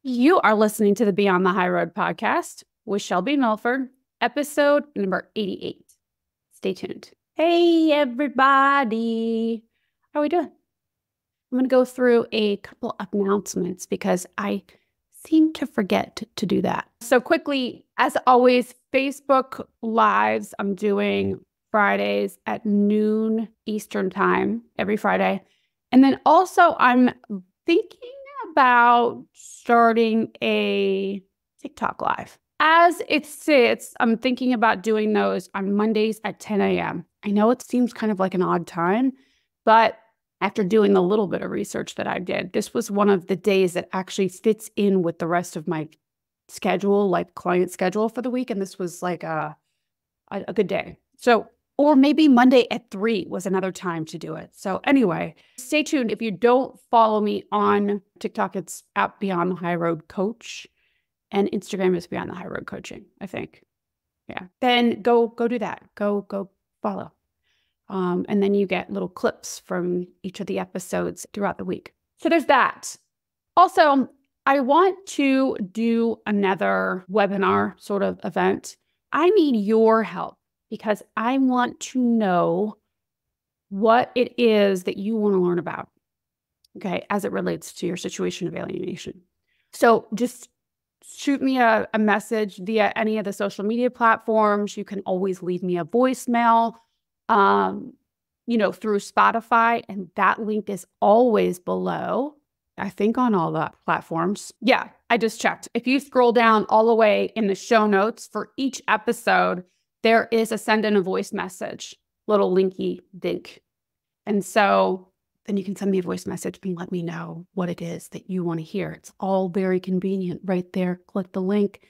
You are listening to the Beyond the High Road podcast with Shelby Milford, episode number 88. Stay tuned. Hey, everybody. How are we doing? I'm going to go through a couple of announcements because I seem to forget to do that. So quickly, as always, Facebook Lives, I'm doing Fridays at noon Eastern time, every Friday. And then also I'm thinking about starting a TikTok live. As it sits, I'm thinking about doing those on Mondays at 10 a.m. I know it seems kind of like an odd time, but after doing a little bit of research that I did, this was one of the days that actually fits in with the rest of my schedule, like client schedule for the week. And this was like a good day. So, or maybe Monday at 3 was another time to do it. So anyway, stay tuned. If you don't follow me on TikTok, it's at Beyond the High Road Coach, and Instagram is Beyond the High Road Coaching, I think. Yeah. Then go do that. Go follow. And then you get little clips from each of the episodes throughout the week. So there's that. Also, I want to do another webinar sort of event. I need your help because I want to know what it is that you want to learn about, okay, as it relates to your situation of alienation. So just shoot me a message via any of the social media platforms. You can always leave me a voicemail, through Spotify, and that link is always below, I think, on all the platforms. Yeah, I just checked. If you scroll down all the way in the show notes for each episode, there is a send in a voice message, little linky dink. And so then you can send me a voice message and let me know what it is that you want to hear. It's all very convenient right there. Click the link.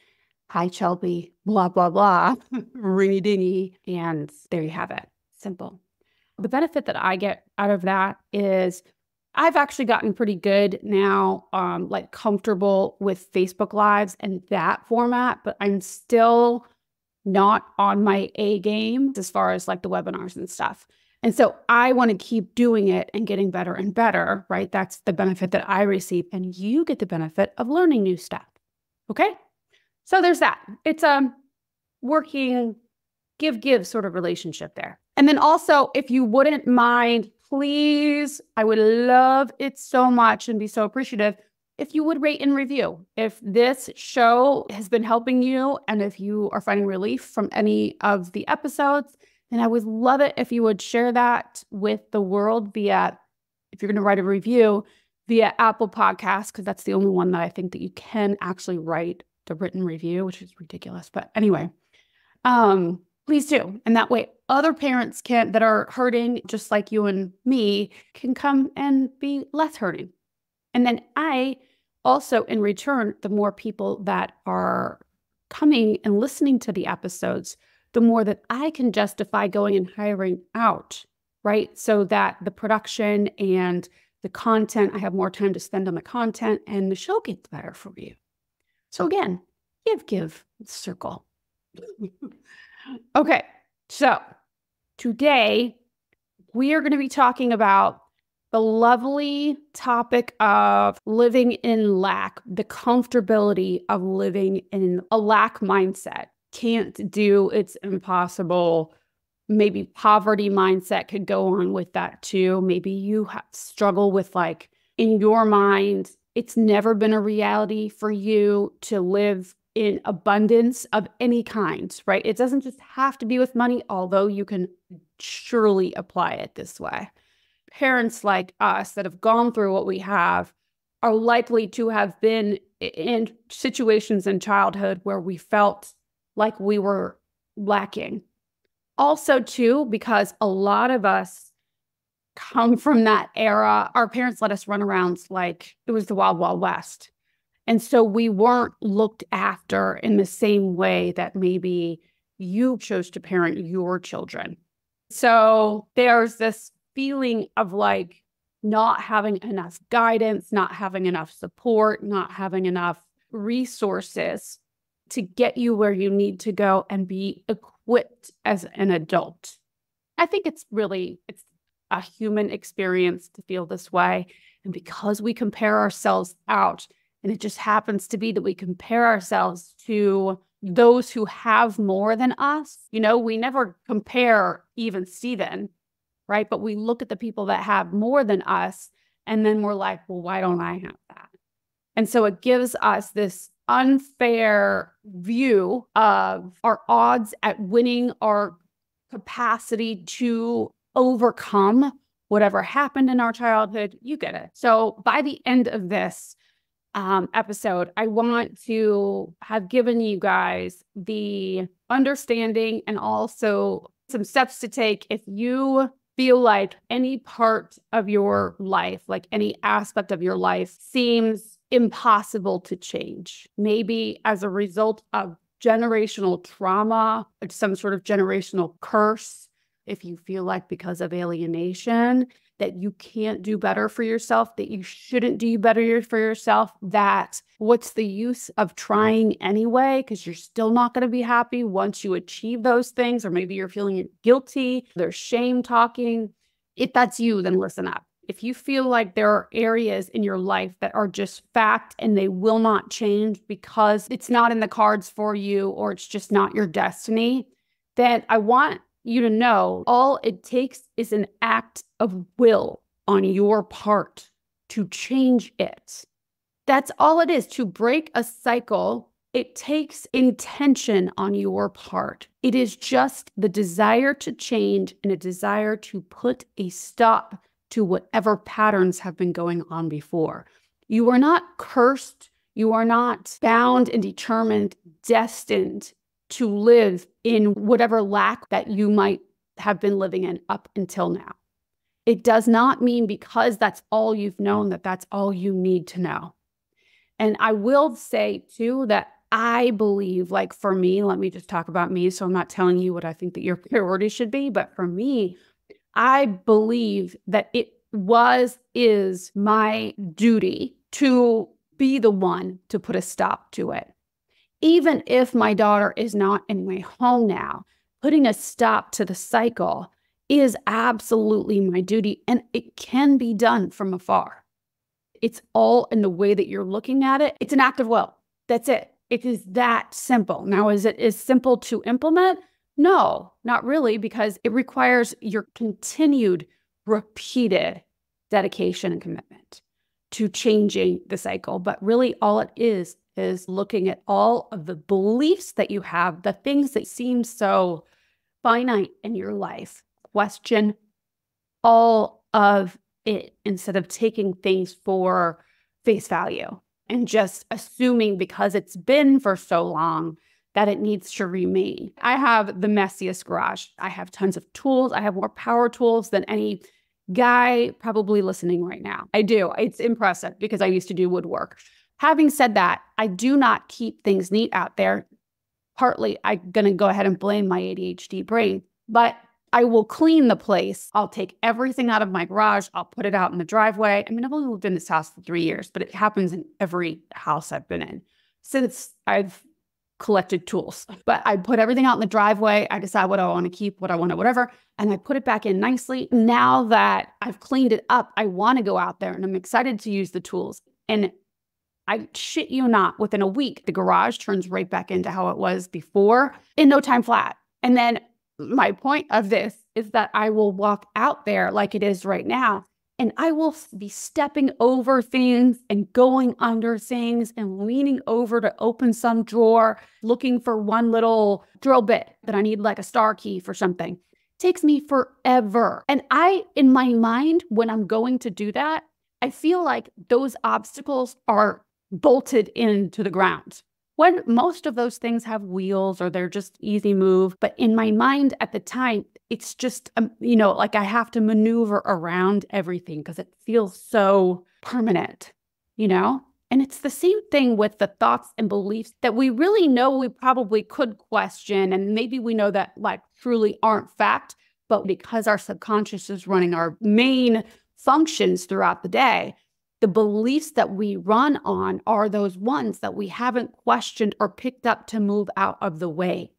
Hi, Shelby, blah, blah, blah, ringy dingy. And there you have it. Simple. The benefit that I get out of that is I've actually gotten pretty good now, like comfortable with Facebook Lives and that format, but I'm still not on my A game as far as like the webinars and stuff. And so I want to keep doing it and getting better and better, right? That's the benefit that I receive. And you get the benefit of learning new stuff. Okay. So there's that. It's a working give sort of relationship there. And then also, if you wouldn't mind, please, I would love it so much and be so appreciative if you would rate and review. If this show has been helping you and if you are finding relief from any of the episodes, then I would love it if you would share that with the world via, if you're going to write a review, via Apple Podcasts, because that's the only one that I think that you can actually write the written review, which is ridiculous. But anyway, please do. And that way other parents that are hurting just like you and me can come and be less hurting. And then I also, in return, the more people that are coming and listening to the episodes, the more that I can justify going and hiring out, right? So that the production and the content, I have more time to spend on the content and the show gets better for you. So again, give, circle. Okay, so today we are going to be talking about the lovely topic of living in lack, the comfortability of living in a lack mindset. Can't do, it's impossible. Maybe poverty mindset could go on with that too. Maybe you struggle with, like, in your mind, it's never been a reality for you to live in abundance of any kind, right? It doesn't just have to be with money, although you can surely apply it this way. Parents like us that have gone through what we have are likely to have been in situations in childhood where we felt like we were lacking. Also, too, because a lot of us come from that era, our parents let us run around like it was the Wild, Wild West. And so we weren't looked after in the same way that maybe you chose to parent your children. So there's this feeling of like not having enough guidance, not having enough support, not having enough resources to get you where you need to go and be equipped as an adult. I think it's a human experience to feel this way. And because we compare ourselves out And it just happens to be that we compare ourselves to those who have more than us. You know, we never compare even Steven, right? But we look at the people that have more than us, and then we're like, well, why don't I have that? And so it gives us this unfair view of our odds at winning, our capacity to overcome whatever happened in our childhood. You get it. So by the end of this episode, I want to have given you guys the understanding and also some steps to take if you feel like any part of your life, like any aspect of your life, seems impossible to change. Maybe as a result of generational trauma, some sort of generational curse. If you feel like because of alienation that you can't do better for yourself, that you shouldn't do better for yourself, that what's the use of trying anyway? Because you're still not going to be happy once you achieve those things, or maybe you're feeling guilty, there's shame talking. If that's you, then listen up. If you feel like there are areas in your life that are just fact and they will not change because it's not in the cards for you or it's just not your destiny, then I want you to know all it takes is an act of will on your part to change it. That's all it is. To break a cycle, it takes intention on your part. It is just the desire to change and a desire to put a stop to whatever patterns have been going on before. You are not cursed. You are not bound and determined, destined to live in whatever lack that you might have been living in up until now. It does not mean because that's all you've known that that's all you need to know. And I will say too that I believe, like for me, let me just talk about me. So I'm not telling you what I think that your priority should be, but for me, I believe that it is my duty to be the one to put a stop to it. Even if my daughter is not in my home now, putting a stop to the cycle is absolutely my duty, and it can be done from afar. It's all in the way that you're looking at it. It's an act of will. That's it. It is that simple. Now, is it as simple to implement? No, not really, because it requires your continued, repeated dedication and commitment to changing the cycle. But really all it is looking at all of the beliefs that you have, the things that seem so finite in your life. Question all of it instead of taking things for face value and just assuming because it's been for so long that it needs to remain. I have the messiest garage. I have tons of tools. I have more power tools than any guy probably listening right now. I do. It's impressive because I used to do woodwork. Having said that, I do not keep things neat out there. Partly, I'm going to go ahead and blame my ADHD brain, but I will clean the place. I'll take everything out of my garage. I'll put it out in the driveway. I mean, I've only lived in this house for 3 years, but it happens in every house I've been in since I've collected tools. But I put everything out in the driveway. I decide what I want to keep, what I want to whatever, and I put it back in nicely. Now that I've cleaned it up, I want to go out there and I'm excited to use the tools. And I shit you not, within a week, the garage turns right back into how it was before in no time flat. And then my point of this is that I will walk out there like it is right now, and I will be stepping over things and going under things and leaning over to open some drawer, looking for one little drill bit that I need, like a star key for something. It takes me forever. And in my mind, when I'm going to do that, I feel like those obstacles are bolted into the ground. When most of those things have wheels or they're just easy move. But in my mind at the time, it's just, like I have to maneuver around everything because it feels so permanent, And it's the same thing with the thoughts and beliefs that we really know we probably could question. And maybe we know that truly aren't fact, but because our subconscious is running our main functions throughout the day, the beliefs that we run on are those ones that we haven't questioned or picked up to move out of the way.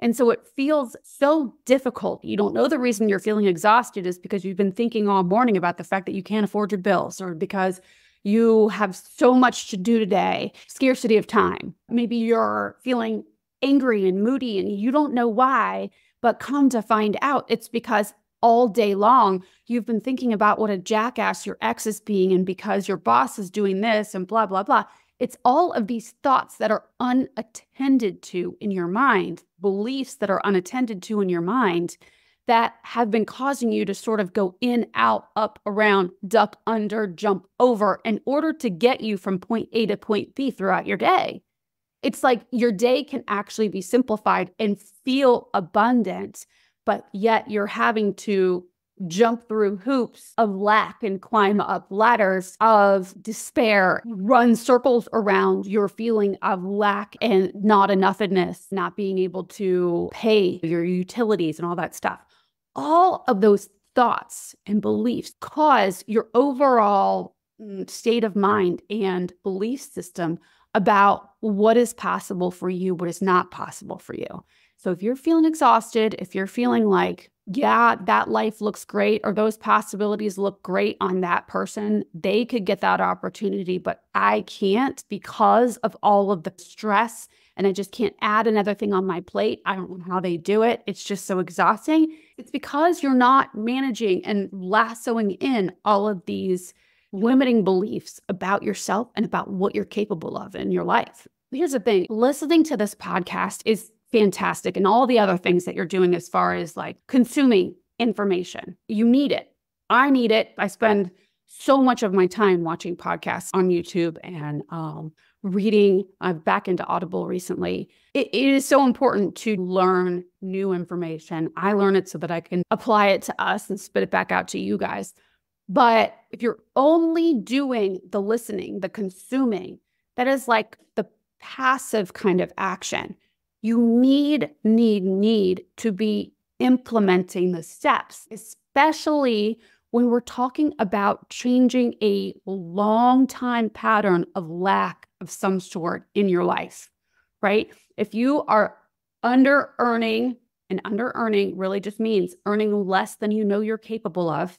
And so it feels so difficult. You don't know the reason you're feeling exhausted is because you've been thinking all morning about the fact that you can't afford your bills, or because You have so much to do today, scarcity of time. Maybe you're feeling angry and moody and you don't know why, but come to find out it's because all day long you've been thinking about what a jackass your ex is being and because your boss is doing this and blah, blah, blah. It's all of these thoughts that are unattended to in your mind, beliefs that are unattended to in your mind that have been causing you to sort of go in, out, up, around, duck under, jump over in order to get you from point A to point B throughout your day. It's like your day can actually be simplified and feel abundant, but yet you're having to jump through hoops of lack and climb up ladders of despair, run circles around your feeling of lack and not enoughness, not being able to pay your utilities and all that stuff. All of those thoughts and beliefs cause your overall state of mind and belief system about what is possible for you, what is not possible for you. So if you're feeling exhausted, if you're feeling like, yeah, that life looks great, or those possibilities look great on that person, they could get that opportunity, but I can't because of all of the stress, and I just can't add another thing on my plate. I don't know how they do it. It's just so exhausting. It's because you're not managing and lassoing in all of these limiting beliefs about yourself and about what you're capable of in your life. Here's the thing, listening to this podcast is fantastic, and all the other things that you're doing as far as like consuming information. You need it. I need it. I spend so much of my time watching podcasts on YouTube and reading. I'm back into Audible recently. It is so important to learn new information. I learn it so that I can apply it to us and spit it back out to you guys. But if you're only doing the listening, the consuming, that is like the passive kind of action. You need to be implementing the steps, especially when we're talking about changing a long time pattern of lack of some sort in your life, right? If you are under earning, and under earning really just means earning less than you know you're capable of.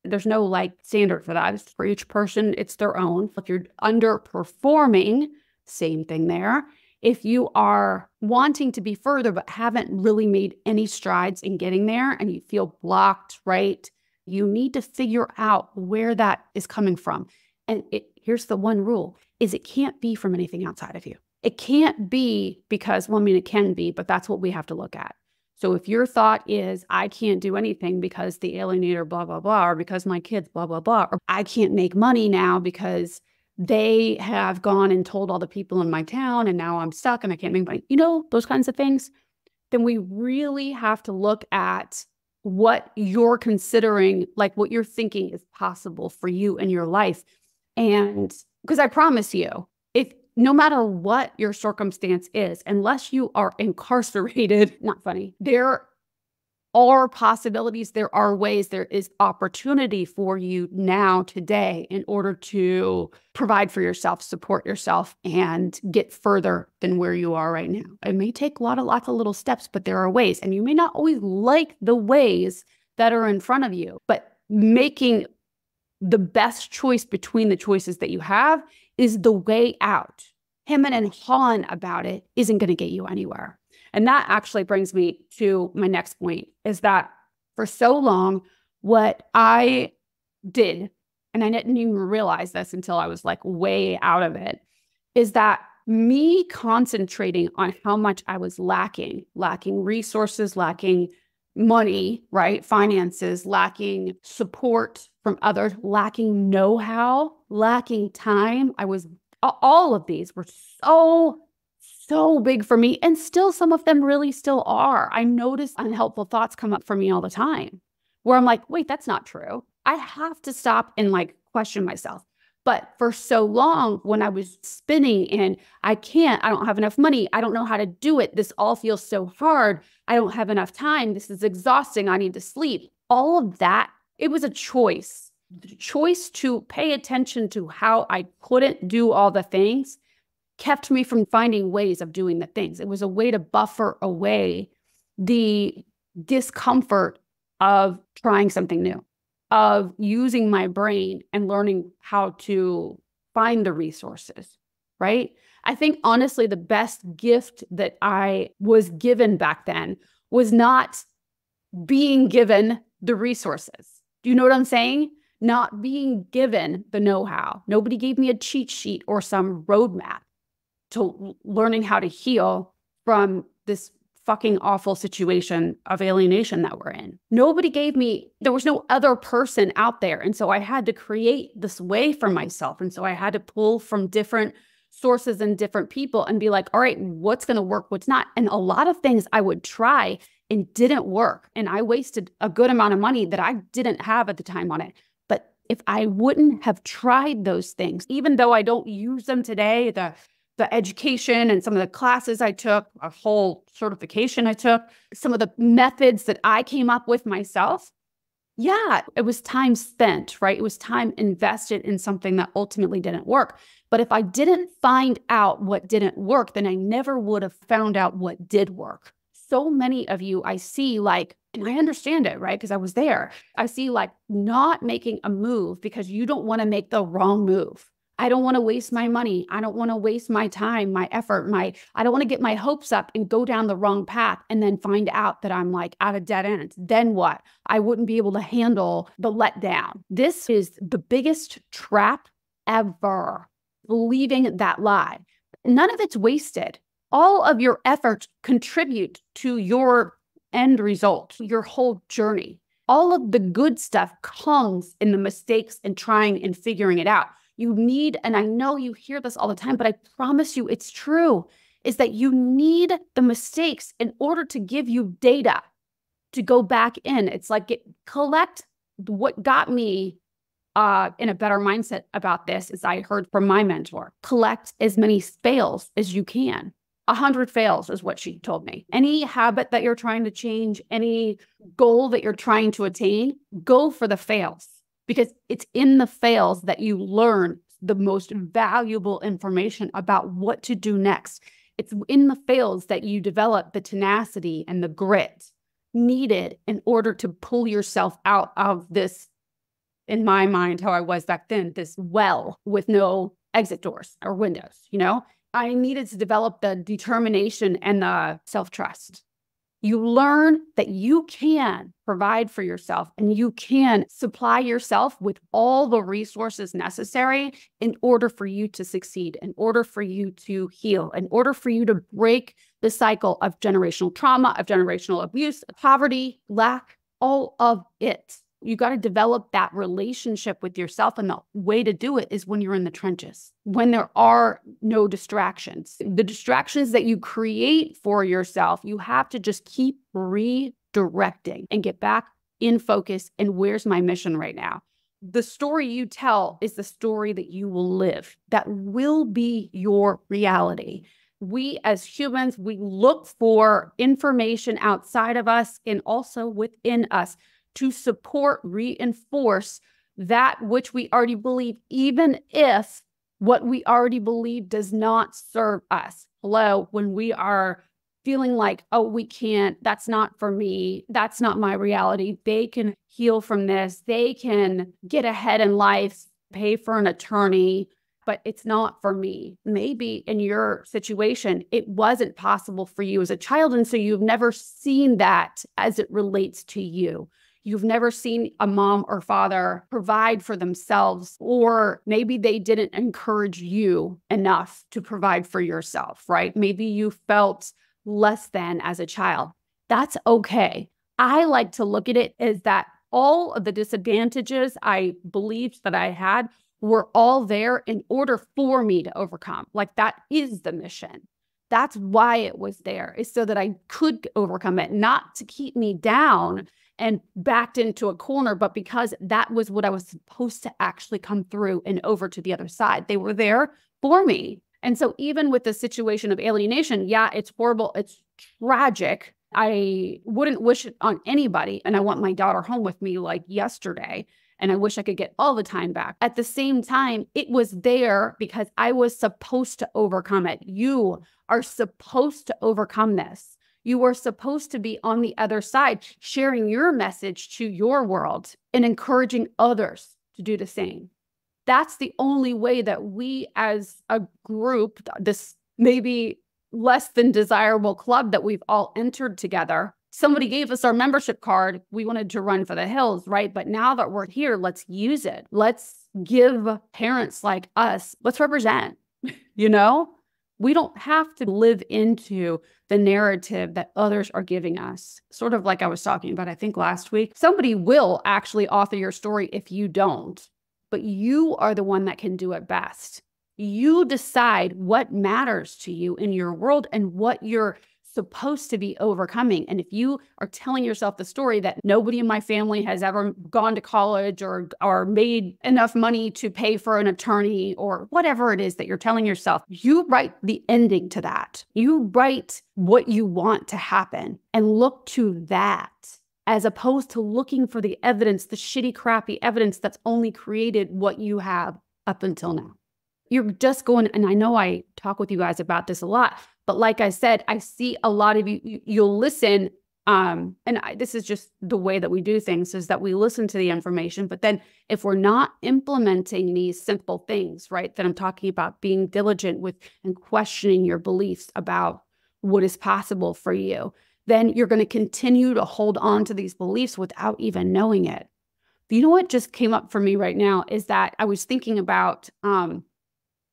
There's no like standard for that. It's for each person, it's their own. If you're underperforming, same thing there. If you are wanting to be further but haven't really made any strides in getting there and you feel blocked, right? You need to figure out where that is coming from. And here's the one rule, is it can't be from anything outside of you. It can't be because, well, I mean, it can be, but that's what we have to look at. So if your thought is, I can't do anything because the alienator, blah, blah, blah, or because my kids, blah, blah, blah, or I can't make money now because they have gone and told all the people in my town and now I'm stuck and I can't make money, you know, those kinds of things, then we really have to look at what you're considering, like what you're thinking is possible for you in your life. And because I promise you, if no matter what your circumstance is, unless you are incarcerated, not funny, there are possibilities, there are ways, there is opportunity for you now, today, in order to provide for yourself, support yourself, and get further than where you are right now. It may take lots of little steps, but there are ways. And you may not always like the ways that are in front of you, but making the best choice between the choices that you have is the way out. Hemming and hawing about it isn't going to get you anywhere. And that actually brings me to my next point, is that for so long, what I did, and I didn't even realize this until I was like way out of it, is that me concentrating on how much I was lacking resources, lacking money, right? Finances, lacking support from others, lacking know-how, lacking time. All of these were so big for me. And still, some of them really still are. I notice unhelpful thoughts come up for me all the time where I'm like, wait, that's not true. I have to stop and like question myself. But for so long, when I was spinning and I don't have enough money, I don't know how to do it, this all feels so hard, I don't have enough time, this is exhausting, I need to sleep. All of that, it was a choice. The choice to pay attention to how I couldn't do all the things kept me from finding ways of doing the things. It was a way to buffer away the discomfort of trying something new. of using my brain and learning how to find the resources, right? I think honestly, the best gift that I was given back then was not being given the resources. Do you know what I'm saying? Not being given the know-how. Nobody gave me a cheat sheet or some roadmap to learning how to heal from this fucking awful situation of alienation that we're in. Nobody gave me, there was no other person out there. And so I had to create this way for myself. And so I had to pull from different sources and different people and be like, all right, what's going to work? What's not? And a lot of things I would try and didn't work. And I wasted a good amount of money that I didn't have at the time on it. But if I wouldn't have tried those things, even though I don't use them today, the education and some of the classes I took, a whole certification I took, some of the methods that I came up with myself, yeah, it was time spent, right? It was time invested in something that ultimately didn't work. But if I didn't find out what didn't work, then I never would have found out what did work. So many of you I see like, and I understand it, right? Because I was there. I see like not making a move because you don't want to make the wrong move. I don't want to waste my money. I don't want to waste my time, my effort, I don't want to get my hopes up and go down the wrong path and then find out that I'm like at a dead end. Then what? I wouldn't be able to handle the letdown. This is the biggest trap ever, believing that lie. None of it's wasted. All of your efforts contribute to your end result, your whole journey. All of the good stuff comes in the mistakes and trying and figuring it out. You need, and I know you hear this all the time, but I promise you it's true, is that you need the mistakes in order to give you data to go back in. It's like collect. What got me in a better mindset about this is I heard from my mentor, collect as many fails as you can. 100 fails is what she told me. Any habit that you're trying to change, any goal that you're trying to attain, go for the fails. Because it's in the fails that you learn the most valuable information about what to do next. It's in the fails that you develop the tenacity and the grit needed in order to pull yourself out of this, in my mind, how I was back then, this well with no exit doors or windows, you know? I needed to develop the determination and the self-trust. You learn that you can provide for yourself and you can supply yourself with all the resources necessary in order for you to succeed, in order for you to heal, in order for you to break the cycle of generational trauma, of generational abuse, poverty, lack, all of it. You got to develop that relationship with yourself. And the way to do it is when you're in the trenches, when there are no distractions. The distractions that you create for yourself, you have to just keep redirecting and get back in focus. And where's my mission right now? The story you tell is the story that you will live. That will be your reality. We as humans, we look for information outside of us and also within us to support, reinforce that which we already believe, even if what we already believe does not serve us. Hello, when we are feeling like, oh, we can't, that's not for me, that's not my reality. They can heal from this. They can get ahead in life, pay for an attorney, but it's not for me. Maybe in your situation, it wasn't possible for you as a child. And so you've never seen that as it relates to you. You've never seen a mom or father provide for themselves, or maybe they didn't encourage you enough to provide for yourself, right? Maybe you felt less than as a child. That's okay. I like to look at it as that all of the disadvantages I believed that I had were all there in order for me to overcome. Like that is the mission. That's why it was there, is so that I could overcome it, not to keep me down and backed into a corner, but because that was what I was supposed to actually come through and over to the other side. They were there for me. And so even with the situation of alienation, yeah, it's horrible. It's tragic. I wouldn't wish it on anybody. And I want my daughter home with me like yesterday. And I wish I could get all the time back. At the same time, it was there because I was supposed to overcome it. You are supposed to overcome this. You are supposed to be on the other side, sharing your message to your world and encouraging others to do the same. That's the only way that we as a group, this maybe less than desirable club that we've all entered together, somebody gave us our membership card. We wanted to run for the hills, right? But now that we're here, let's use it. Let's give parents like us, let's represent, you know? We don't have to live into the narrative that others are giving us. Sort of like I was talking about, I think last week, somebody will actually author your story if you don't, but you are the one that can do it best. You decide what matters to you in your world and what you're supposed to be overcoming. And if you are telling yourself the story that nobody in my family has ever gone to college or made enough money to pay for an attorney or whatever it is that you're telling yourself, you write the ending to that. You write what you want to happen and look to that, as opposed to looking for the evidence, the shitty, crappy evidence that's only created what you have up until now. You're just going, and I know I talk with you guys about this a lot, but like I said, I see a lot of you'll listen, this is just the way that we do things, is that we listen to the information, but then if we're not implementing these simple things, right, that I'm talking about, being diligent with and questioning your beliefs about what is possible for you, then you're going to continue to hold on to these beliefs without even knowing it. You know what just came up for me right now is that I was thinking about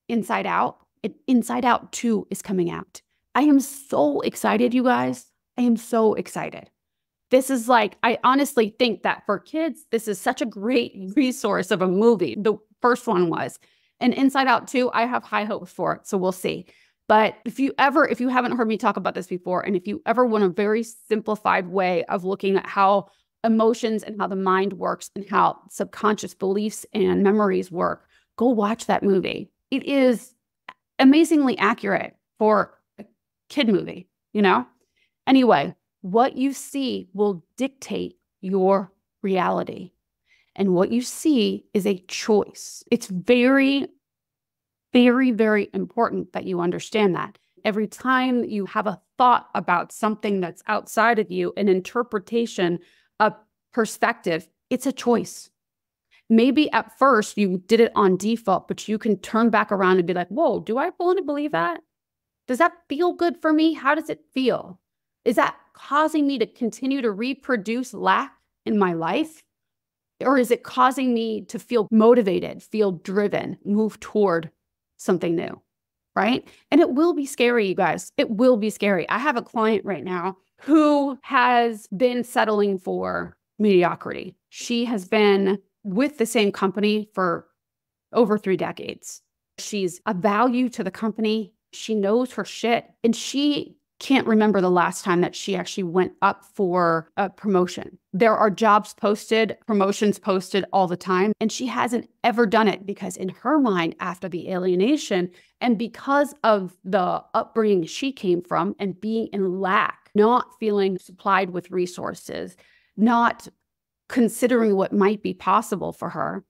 Inside Out. Inside Out 2 is coming out. I am so excited, you guys. I am so excited. This is like, I honestly think that for kids, this is such a great resource of a movie. The first one was. And Inside Out 2, I have high hopes for it, so we'll see. But if you haven't heard me talk about this before, and if you ever want a very simplified way of looking at how emotions and how the mind works and how subconscious beliefs and memories work, go watch that movie. It is amazingly accurate for a kid movie, you know? Anyway, what you see will dictate your reality. And what you see is a choice. It's very, very, very important that you understand that. Every time you have a thought about something that's outside of you, an interpretation, a perspective, it's a choice. Maybe at first you did it on default, but you can turn back around and be like, whoa, do I want to believe that? Does that feel good for me? How does it feel? Is that causing me to continue to reproduce lack in my life? Or is it causing me to feel motivated, feel driven, move toward something new, right? And it will be scary, you guys. It will be scary. I have a client right now who has been settling for mediocrity. She has been with the same company for over 3 decades. She's a value to the company. She knows her shit. And she can't remember the last time that she actually went up for a promotion. There are jobs posted, promotions posted all the time. And she hasn't ever done it because in her mind, after the alienation, and because of the upbringing she came from and being in lack, not feeling supplied with resources, not considering what might be possible for her,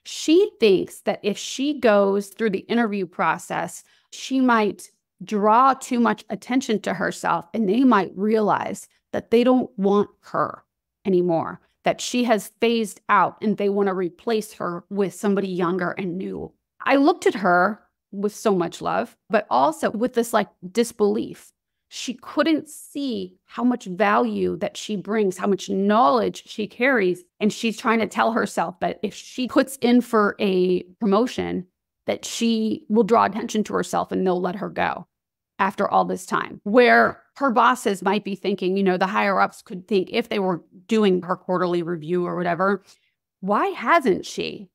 she thinks that if she goes through the interview process, she might draw too much attention to herself and they might realize that they don't want her anymore, that she has phased out and they want to replace her with somebody younger and new. I looked at her with so much love, but also with this like disbelief. She couldn't see how much value that she brings, how much knowledge she carries. And she's trying to tell herself that if she puts in for a promotion, that she will draw attention to herself and they'll let her go after all this time. Where her bosses might be thinking, you know, the higher ups could think if they were doing her quarterly review or whatever, why hasn't she?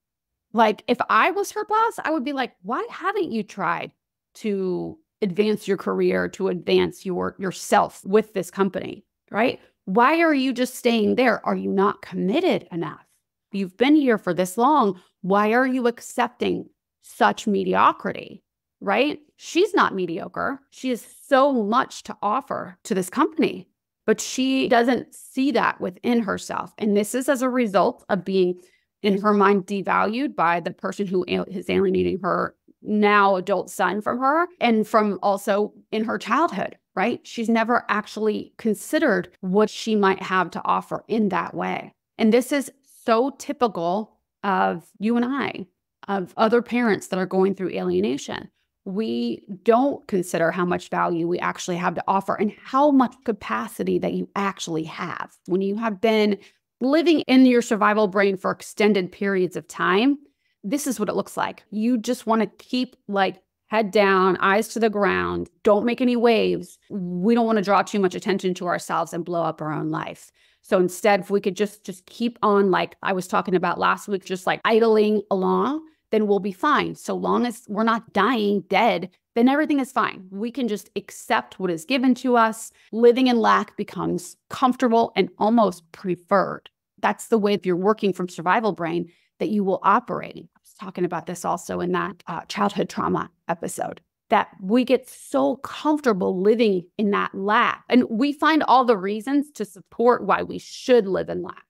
Like if I was her boss, I would be like, why haven't you tried to advance your career, to advance yourself with this company, right? Why are you just staying there? Are you not committed enough? You've been here for this long. Why are you accepting such mediocrity, right? She's not mediocre. She has so much to offer to this company, but she doesn't see that within herself. And this is as a result of being, in her mind, devalued by the person who is alienating her now adult son from her, and from also in her childhood, right? She's never actually considered what she might have to offer in that way. And this is so typical of you and I, of other parents that are going through alienation. We don't consider how much value we actually have to offer and how much capacity that you actually have. When you have been living in your survival brain for extended periods of time, this is what it looks like. You just want to keep like head down, eyes to the ground, don't make any waves. We don't want to draw too much attention to ourselves and blow up our own life. So instead, if we could just keep on, like I was talking about last week, just like idling along, then we'll be fine. So long as we're not dying dead, then everything is fine. We can just accept what is given to us. Living in lack becomes comfortable and almost preferred. That's the way, if you're working from survival brain, that you will operate. I was talking about this also in that childhood trauma episode, that we get so comfortable living in that lack. And we find all the reasons to support why we should live in lack.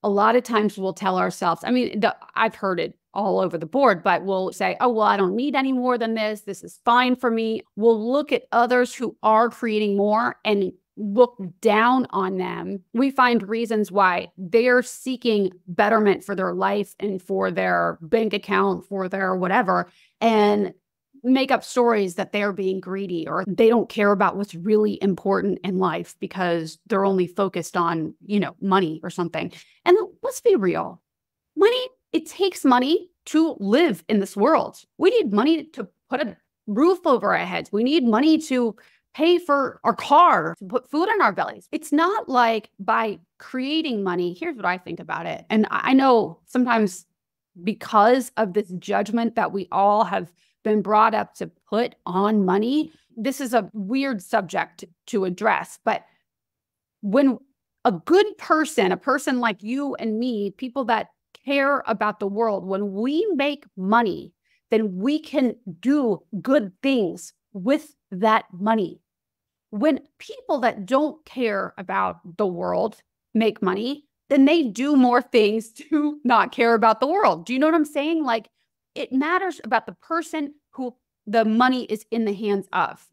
A lot of times we'll tell ourselves, I mean, I've heard it all over the board, but we'll say, oh, well, I don't need any more than this. This is fine for me. We'll look at others who are creating more and look down on them. We find reasons why they're seeking betterment for their life and for their bank account, for their whatever, and make up stories that they're being greedy or they don't care about what's really important in life because they're only focused on, money or something. And let's be real. Money, it takes money to live in this world. We need money to put a roof over our heads. We need money to pay for our car, to put food in our bellies. It's not like by creating money. Here's what I think about it. And I know sometimes because of this judgment that we all have been brought up to put on money, this is a weird subject to address. But when a good person, a person like you and me, people that care about the world, when we make money, then we can do good things with that money. When people that don't care about the world make money, then they do more things to not care about the world. Do you know what I'm saying? Like, it matters about the person who the money is in the hands of.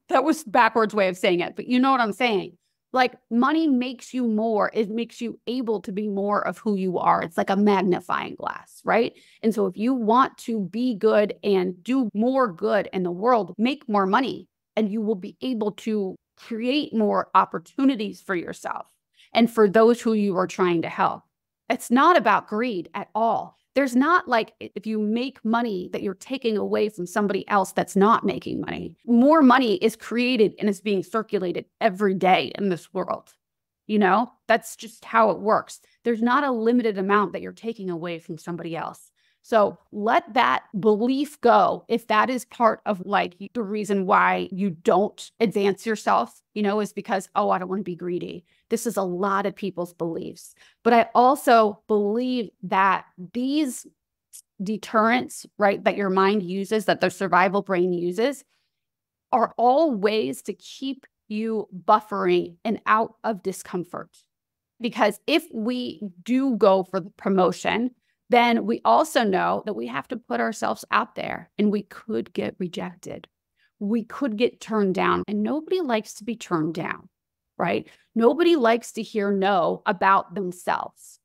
That was backwards way of saying it, but you know what I'm saying? Like, money makes you more. It makes you able to be more of who you are. It's like a magnifying glass, right? And so if you want to be good and do more good in the world, make more money, and you will be able to create more opportunities for yourself and for those who you are trying to help. It's not about greed at all. There's not like, if you make money, that you're taking away from somebody else that's not making money. More money is created and is being circulated every day in this world. That's just how it works. There's not a limited amount that you're taking away from somebody else. So let that belief go. If that is part of like the reason why you don't advance yourself, is because, oh, I don't want to be greedy. This is a lot of people's beliefs. But I also believe that these deterrents, right, that your mind uses, that the survival brain uses, are all ways to keep you buffering and out of discomfort. Because if we do go for the promotion, then we also know that we have to put ourselves out there and we could get rejected. We could get turned down, and nobody likes to be turned down, right? Nobody likes to hear no about themselves.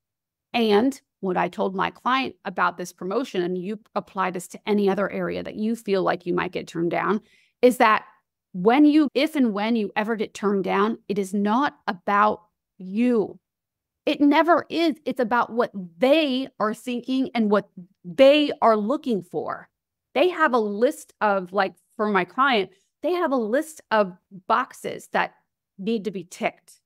And what I told my client about this promotion, and you apply this to any other area that you feel like you might get turned down, is that if and when you ever get turned down, it is not about you. It never is. It's about what they are thinking and what they are looking for. They have a list of, like, for my client, they have a list of boxes that need to be ticked.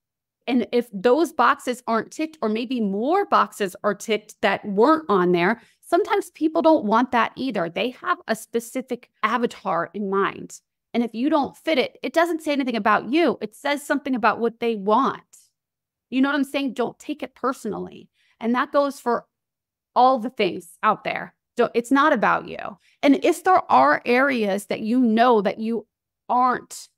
And if those boxes aren't ticked, or maybe more boxes are ticked that weren't on there, sometimes people don't want that either. They have a specific avatar in mind. And if you don't fit it, it doesn't say anything about you. It says something about what they want. You know what I'm saying? Don't take it personally. And that goes for all the things out there. So it's not about you. And if there are areas that you know that you aren't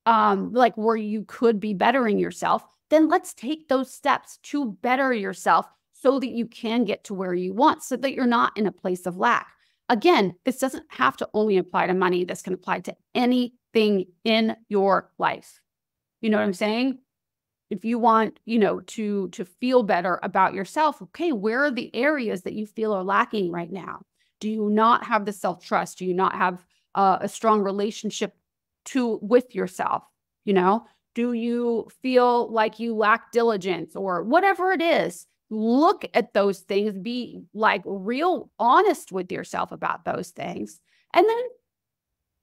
like where you could be bettering yourself, then let's take those steps to better yourself so that you can get to where you want, so that you're not in a place of lack. Again, this doesn't have to only apply to money. This can apply to anything in your life. You know what I'm saying? If you want, to feel better about yourself, okay, where are the areas that you feel are lacking right now? Do you not have the self-trust? Do you not have a strong relationship with yourself? You know, do you feel like you lack diligence or whatever it is? Look at those things, be like real honest with yourself about those things. And then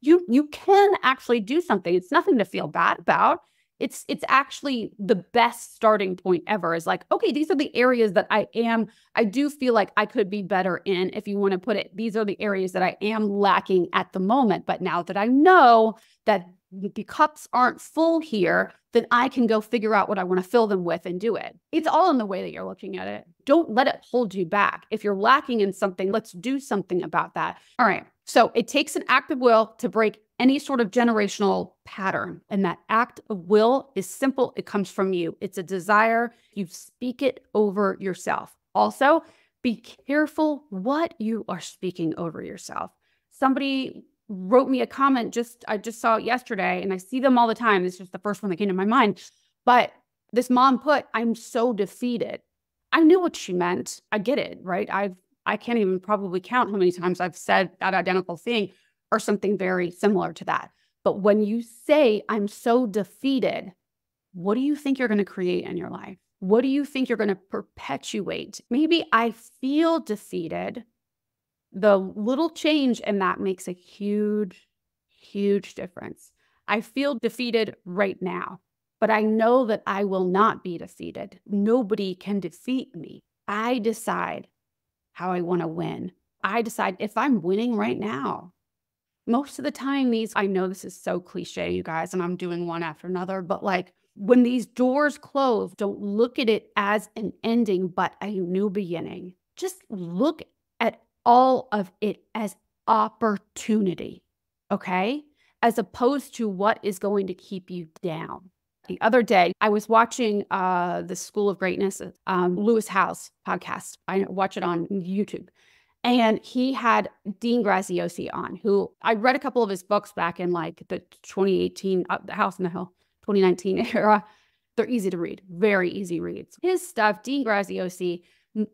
you can actually do something. It's nothing to feel bad about. It's actually the best starting point ever is like, okay, these are the areas that I do feel like I could be better in, if you want to put it. These are the areas that I am lacking at the moment. But now that I know that the cups aren't full here, then I can go figure out what I want to fill them with and do it. It's all in the way that you're looking at it. Don't let it hold you back. If you're lacking in something, let's do something about that. All right. So it takes an act of will to break any sort of generational pattern. And that act of will is simple. It comes from you. It's a desire. You speak it over yourself. Also, be careful what you are speaking over yourself. Somebody wrote me a comment, I just saw it yesterday, and I see them all the time. This is just the first one that came to my mind. But this mom put, "I'm so defeated." I knew what she meant. I get it, right? I can't even probably count how many times I've said that identical thing or something very similar to that. But when you say, "I'm so defeated," what do you think you're going to create in your life? What do you think you're going to perpetuate? Maybe I feel defeated. The little change in that makes a huge, huge difference. I feel defeated right now, but I know that I will not be defeated. Nobody can defeat me. I decide how I want to win. I decide if I'm winning right now. Most of the time, I know this is so cliche, you guys, and I'm doing one after another, but like when these doors close, don't look at it as an ending, but a new beginning. Just look at all of it as opportunity, okay? As opposed to what is going to keep you down. The other day, I was watching the School of Greatness, Lewis Howes podcast. I watch it on YouTube. And he had Dean Graziosi on, who I read a couple of his books back in like the 2018, The House on the Hill, 2019 era. They're easy to read, very easy reads. His stuff, Dean Graziosi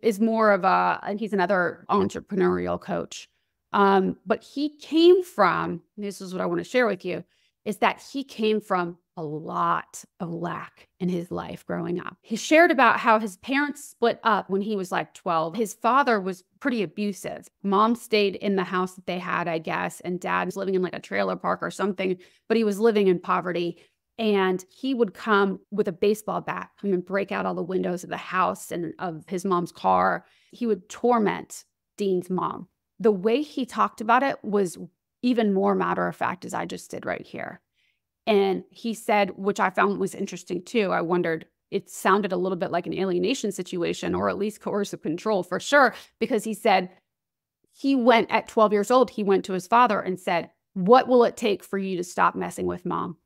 is more of and he's another entrepreneurial coach. But he came from, this is what I want to share with you, is that he came from a lot of lack in his life growing up. He shared about how his parents split up when he was like 12. His father was pretty abusive. Mom stayed in the house that they had, I guess, and dad was living in like a trailer park or something, but he was living in poverty. And he would come with a baseball bat, come and break out all the windows of the house and of his mom's car. He would torment Dean's mom. The way he talked about it was even more matter of fact, as I just did right here. And he said, which I found was interesting too, I wondered, it sounded a little bit like an alienation situation, or at least coercive control for sure, because he said he went at 12 years old, he went to his father and said, "What will it take for you to stop messing with mom?"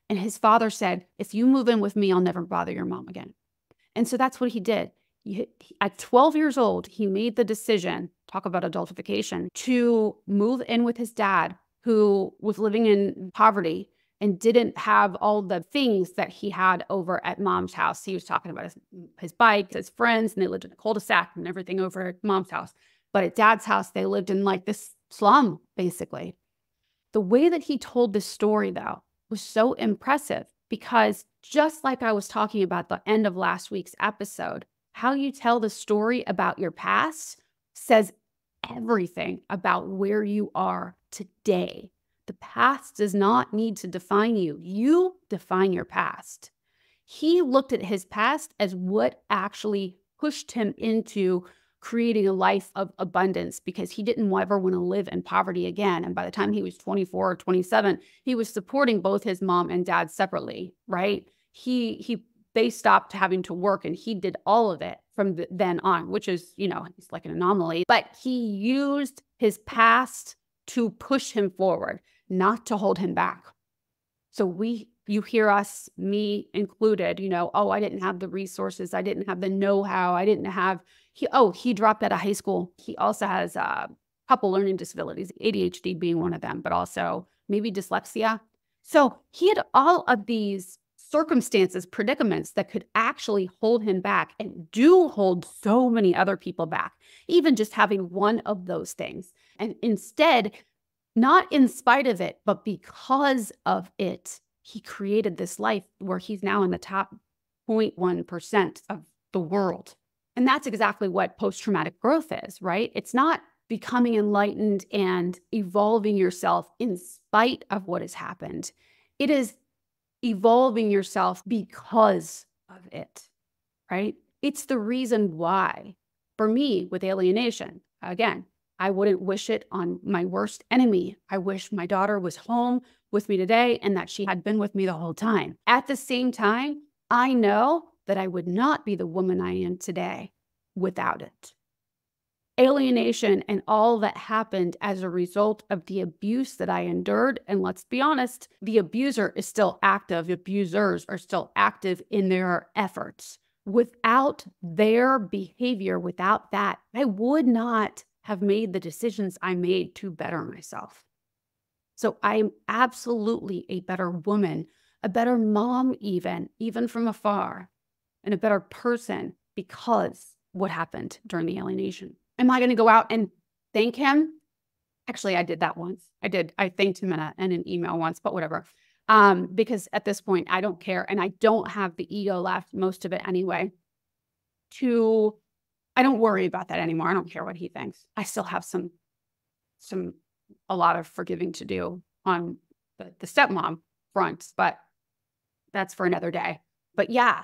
And his father said, "If you move in with me, I'll never bother your mom again." And so that's what he did. At 12 years old, he made the decision, talk about adultification, to move in with his dad, who was living in poverty and didn't have all the things that he had over at mom's house. He was talking about his bike, his friends, and they lived in a cul-de-sac and everything over at mom's house. But at dad's house, they lived in like this slum, basically. The way that he told this story, though, was so impressive because just like I was talking about the end of last week's episode, how you tell the story about your past says everything about where you are today. The past does not need to define you. You define your past. He looked at his past as what actually pushed him into creating a life of abundance because he didn't ever want to live in poverty again. And by the time he was 24 or 27, he was supporting both his mom and dad separately, right? They stopped having to work and he did all of it from then on, which is, he's like an anomaly. But he used his past to push him forward, not to hold him back. So you hear us, me included, oh, I didn't have the resources. I didn't have the know-how. I didn't have, he dropped out of high school. He also has a couple learning disabilities, ADHD being one of them, but also maybe dyslexia. So he had all of these circumstances, predicaments that could actually hold him back and do hold so many other people back, even just having one of those things. And instead, not in spite of it, but because of it, he created this life where he's now in the top 0.1% of the world. And that's exactly what post-traumatic growth is, right? It's not becoming enlightened and evolving yourself in spite of what has happened. It is evolving yourself because of it, right? It's the reason why. For me, with alienation, again, I wouldn't wish it on my worst enemy. I wish my daughter was home with me today and that she had been with me the whole time. At the same time, I know that I would not be the woman I am today without it. Alienation and all that happened as a result of the abuse that I endured. And let's be honest, the abuser is still active. Abusers are still active in their efforts. Without their behavior, without that, I would not have made the decisions I made to better myself. So I am absolutely a better woman, a better mom, even from afar, and a better person because what happened during the alienation. Am I going to go out and thank him? Actually, I did that once. I thanked him in an email once, but whatever. Because at this point, I don't care. And I don't have the ego left, most of it anyway, I don't worry about that anymore. I don't care what he thinks. I still have a lot of forgiving to do on the stepmom front, but that's for another day. But yeah,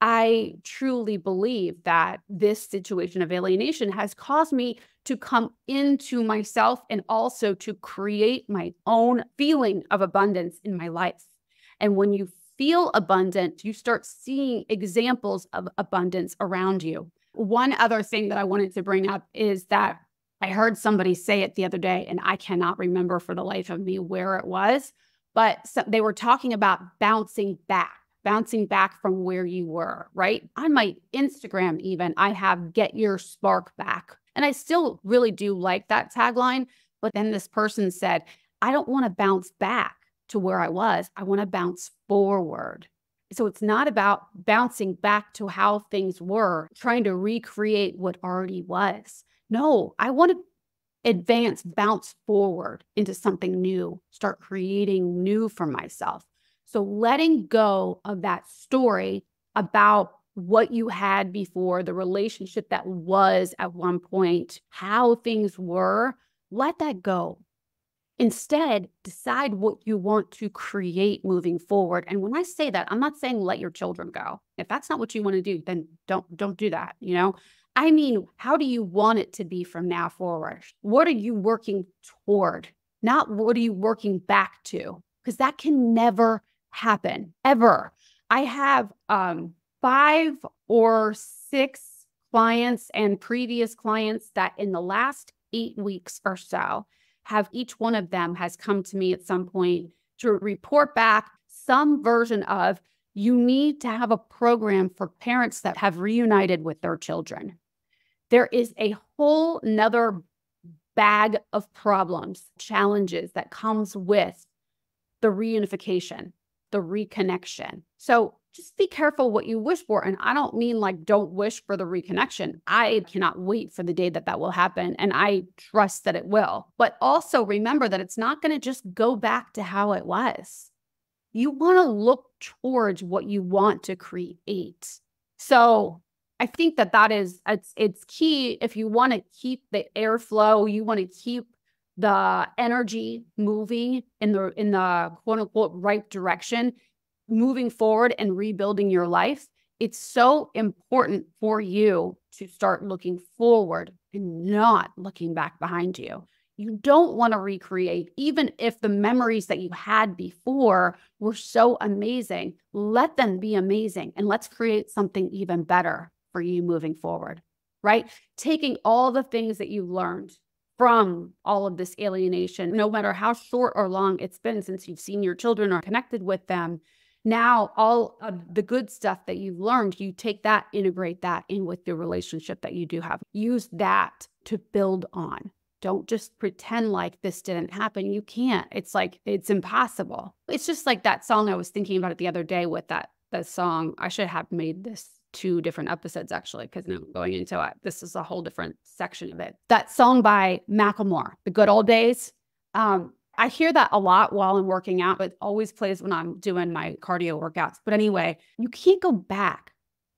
I truly believe that this situation of alienation has caused me to come into myself and also to create my own feeling of abundance in my life. And when you feel abundant, you start seeing examples of abundance around you. One other thing that I wanted to bring up is that I heard somebody say it the other day, and I cannot remember for the life of me where it was, but they were talking about bouncing back from where you were, right? On my Instagram even, I have get your spark back. And I still really do like that tagline. But then this person said, I don't want to bounce back to where I was. I want to bounce forward. So it's not about bouncing back to how things were, trying to recreate what already was. No, I want to bounce forward into something new, start creating new for myself. So letting go of that story about what you had before, the relationship that was at one point, how things were, let that go. Instead, decide what you want to create moving forward. And when I say that, I'm not saying let your children go. If that's not what you want to do, then don't do that, you know? I mean, how do you want it to be from now forward? What are you working toward? Not what are you working back to? Because that can never happen, ever. I have 5 or 6 clients and previous clients that in the last 8 weeks or so, each one of them has come to me at some point to report back some version of, you need to have a program for parents that have reunited with their children. There is a whole nother bag of problems, challenges that comes with the reunification, the reconnection. So just be careful what you wish for. And I don't mean like don't wish for the reconnection. I cannot wait for the day that will happen. And I trust that it will. But also remember that it's not going to just go back to how it was. You want to look towards what you want to create. So I think it's key if you want to keep the airflow, you want to keep the energy moving in the quote unquote right direction, moving forward and rebuilding your life. It's so important for you to start looking forward and not looking back behind you. You don't want to recreate, even if the memories that you had before were so amazing. Let them be amazing and let's create something even better for you moving forward, right? Taking all the things that you learned from all of this alienation, no matter how short or long it's been since you've seen your children or connected with them. Now, all of the good stuff that you've learned, you take that, integrate that in with the relationship that you do have. Use that to build on. Don't just pretend like this didn't happen. You can't. It's like, it's impossible. It's just like that song I was thinking about it the other day with that song. I should have made this 2 different episodes actually, because now I'm going into it. This is a whole different section of it. That song by Macklemore, The Good Old Days. I hear that a lot while I'm working out. It always plays when I'm doing my cardio workouts. But anyway, you can't go back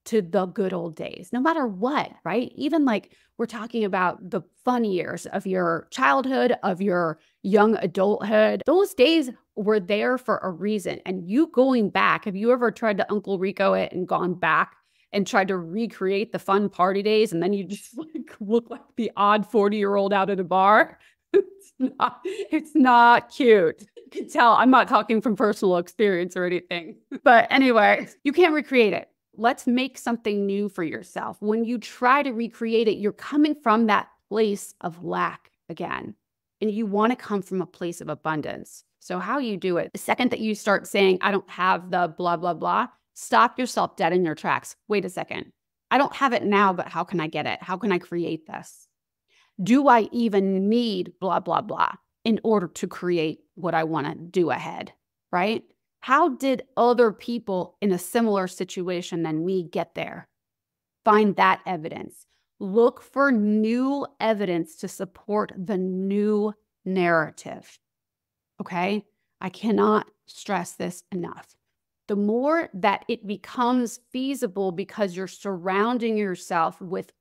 to the good old days, no matter what, right? Even like we're talking about the fun years of your childhood, of your young adulthood. Those days were there for a reason. And you going back, have you ever tried to Uncle Rico it and gone back and tried to recreate the fun party days? And then you just like look like the odd 40-year-old out at a bar. It's not cute. You can tell I'm not talking from personal experience or anything. But anyway, you can't recreate it. Let's make something new for yourself. When you try to recreate it, you're coming from that place of lack again. And you want to come from a place of abundance. So how you do it, the second that you start saying, I don't have the blah, blah, blah, stop yourself dead in your tracks. Wait a second. I don't have it now, but how can I get it? How can I create this? Do I even need blah, blah, blah in order to create what I want to do ahead, right? How did other people in a similar situation than me get there? Find that evidence. Look for new evidence to support the new narrative, okay? I cannot stress this enough. The more that it becomes feasible because you're surrounding yourself with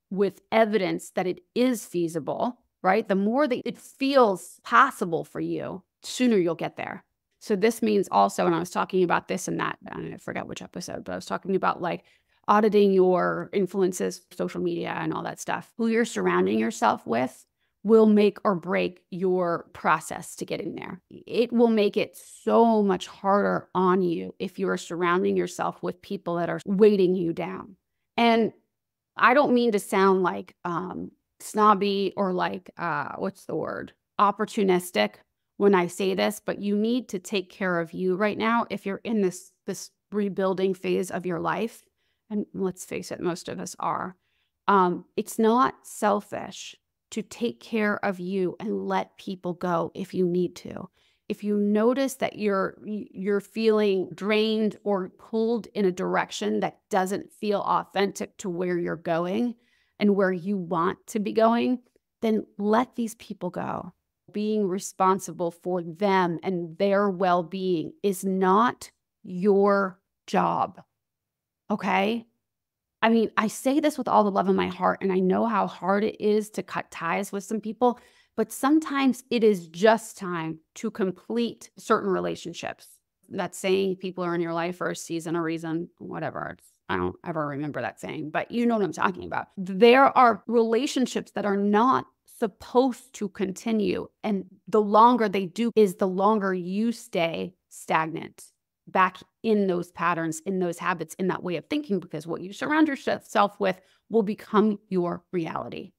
evidence that it is feasible, right? The more that it feels possible for you, sooner you'll get there. So this means also, and I was talking about this and that, I forgot which episode, but I was talking about like auditing your influences, social media and all that stuff. Who you're surrounding yourself with will make or break your process to getting there. It will make it so much harder on you if you are surrounding yourself with people that are weighting you down. And I don't mean to sound like snobby or like, what's the word? Opportunistic when I say this, but you need to take care of you right now if you're in this rebuilding phase of your life. And let's face it, most of us are. It's not selfish to take care of you and let people go if you need to. If you notice that you're feeling drained or pulled in a direction that doesn't feel authentic to where you're going and where you want to be going, then let these people go. Being responsible for them and their well-being is not your job, okay? I mean, I say this with all the love in my heart, and I know how hard it is to cut ties with some people, but sometimes it is just time to complete certain relationships. That saying, people are in your life for a season, a reason, whatever. I don't ever remember that saying, but you know what I'm talking about. There are relationships that are not supposed to continue, and the longer they do is the longer you stay stagnant back in those patterns, in those habits, in that way of thinking, because what you surround yourself with will become your reality,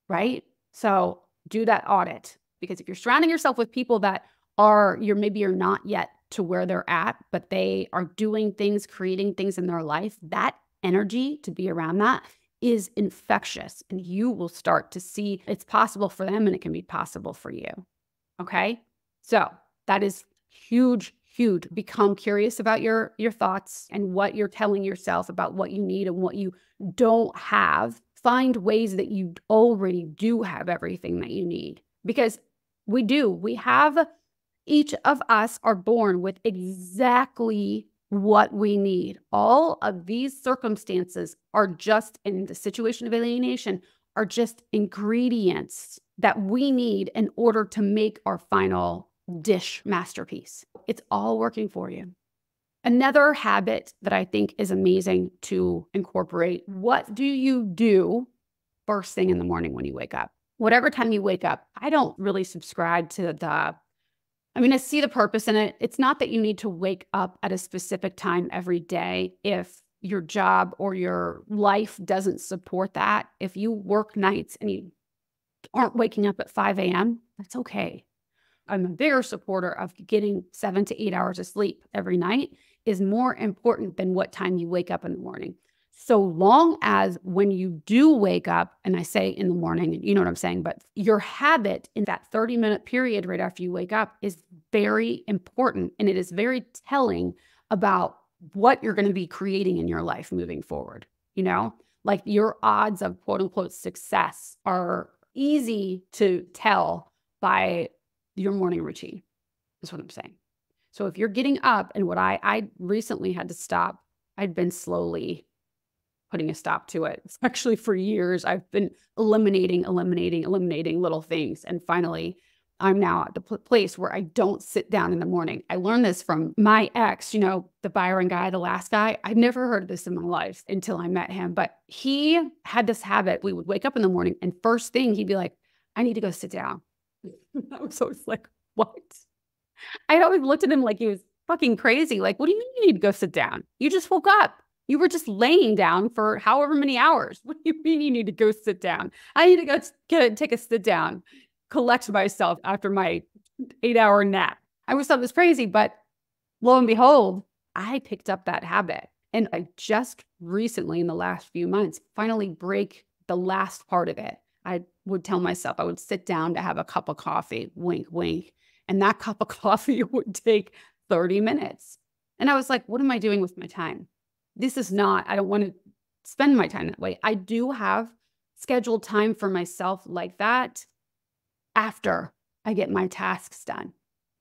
right? So do that audit, because if you're surrounding yourself with people that maybe you're not yet to where they're at, but they are doing things, creating things in their life, that energy to be around that is infectious, and you will start to see it's possible for them and it can be possible for you. Okay? So that is huge, huge. Become curious about your thoughts and what you're telling yourself about what you need and what you don't have. Find ways that you already do have everything that you need, because we do. We have, each of us are born with exactly what we need. All of these circumstances are just, in the situation of alienation, are just ingredients that we need in order to make our final dish masterpiece. It's all working for you. Another habit that I think is amazing to incorporate: what do you do first thing in the morning when you wake up? Whatever time you wake up. I don't really subscribe to I see the purpose in it. It's not that you need to wake up at a specific time every day if your job or your life doesn't support that. If you work nights and you aren't waking up at 5 a.m., that's okay. I'm a bigger supporter of getting 7 to 8 hours of sleep every night is more important than what time you wake up in the morning. So long as when you do wake up, and I say in the morning, you know what I'm saying, but your habit in that 30-minute period right after you wake up is very important. And it is very telling about what you're going to be creating in your life moving forward. Like your odds of quote unquote success are easy to tell by your morning routine, is what I'm saying. So if you're getting up, and what I recently had to stop, I'd been slowly putting a stop to it. It's actually for years, I've been eliminating little things. And finally, I'm now at the place where I don't sit down in the morning. I learned this from my ex, the Byron guy, the last guy. I'd never heard of this in my life until I met him. But he had this habit. We would wake up in the morning and first thing he'd be like, I need to go sit down. So it's like, what? I always looked at him like he was fucking crazy. Like, what do you mean you need to go sit down? You just woke up. You were just laying down for however many hours. What do you mean you need to go sit down? I need to go take a sit down, collect myself after my 8-hour nap. I always thought it was crazy, but lo and behold, I picked up that habit. And I just recently, in the last few months, finally break the last part of it. I would tell myself I would sit down to have a cup of coffee, wink, wink. And that cup of coffee would take 30 minutes. And I was like, what am I doing with my time? This is not, I don't want to spend my time that way. I do have scheduled time for myself like that after I get my tasks done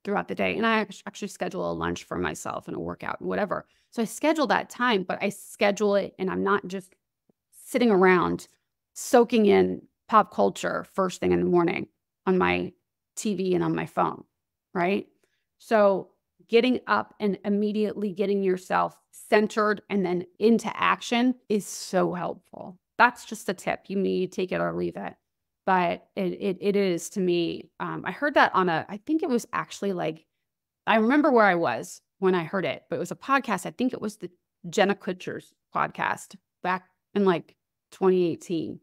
throughout the day. And I actually schedule a lunch for myself and a workout and whatever. So I schedule that time, but I schedule it and I'm not just sitting around soaking in pop culture first thing in the morning on my TV and on my phone, right? So getting up and immediately getting yourself centered and then into action is so helpful. That's just a tip. You may take it or leave it. But it is to me. I heard that on I think it was actually like, I remember where I was when I heard it, but it was a podcast. I think it was the Jenna Kutcher's podcast back in like 2018,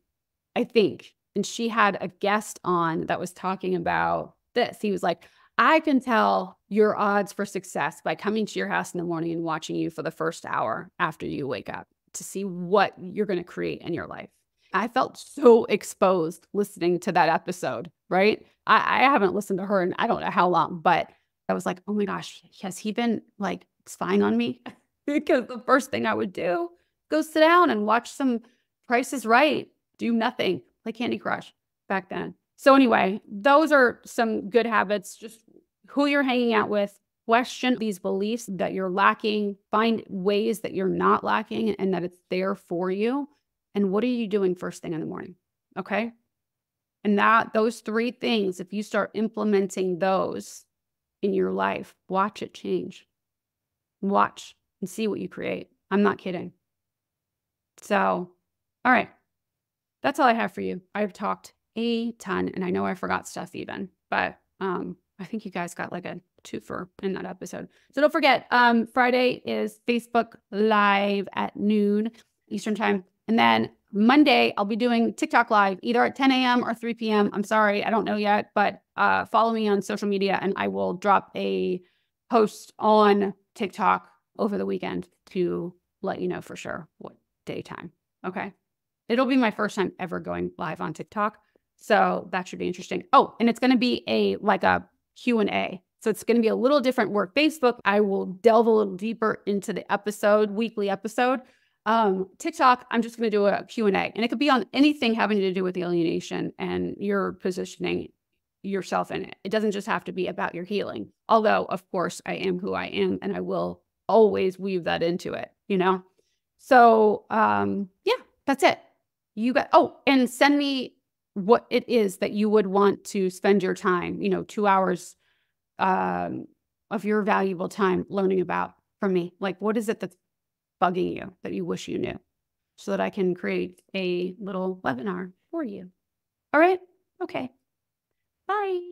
I think. And she had a guest on that was talking about this. He was like, I can tell your odds for success by coming to your house in the morning and watching you for the first hour after you wake up to see what you're going to create in your life. I felt so exposed listening to that episode, right? I haven't listened to her in I don't know how long, but I was like, oh my gosh, has he been like spying on me? Because the first thing I would do, go sit down and watch some Price is Right, do nothing, play Candy Crush back then. So anyway, those are some good habits. Just who you're hanging out with, question these beliefs that you're lacking, find ways that you're not lacking and that it's there for you. And what are you doing first thing in the morning? Okay. And those three things, if you start implementing those in your life, watch it change. Watch and see what you create. I'm not kidding. So, all right. That's all I have for you. I've talked a ton, and I know I forgot stuff even, but I think you guys got like a twofer in that episode. So don't forget, Friday is Facebook Live at noon Eastern time. And then Monday, I'll be doing TikTok Live either at 10 a.m. or 3 p.m. I'm sorry, I don't know yet, but follow me on social media and I will drop a post on TikTok over the weekend to let you know for sure what daytime. Okay. It'll be my first time ever going live on TikTok. So that should be interesting. Oh, and it's going to be a Q&A. So it's going to be a little different where Facebook, I will delve a little deeper into the weekly episode. TikTok, I'm just going to do a Q&A, and it could be on anything having to do with alienation and your positioning yourself in it. It doesn't just have to be about your healing. Although, of course, I am who I am, and I will always weave that into it, So, yeah, that's it. And send me what it is that you would want to spend your time, 2 hours of your valuable time learning about from me. Like, what is it that's bugging you that you wish you knew so that I can create a little webinar for you? All right. Okay. Bye.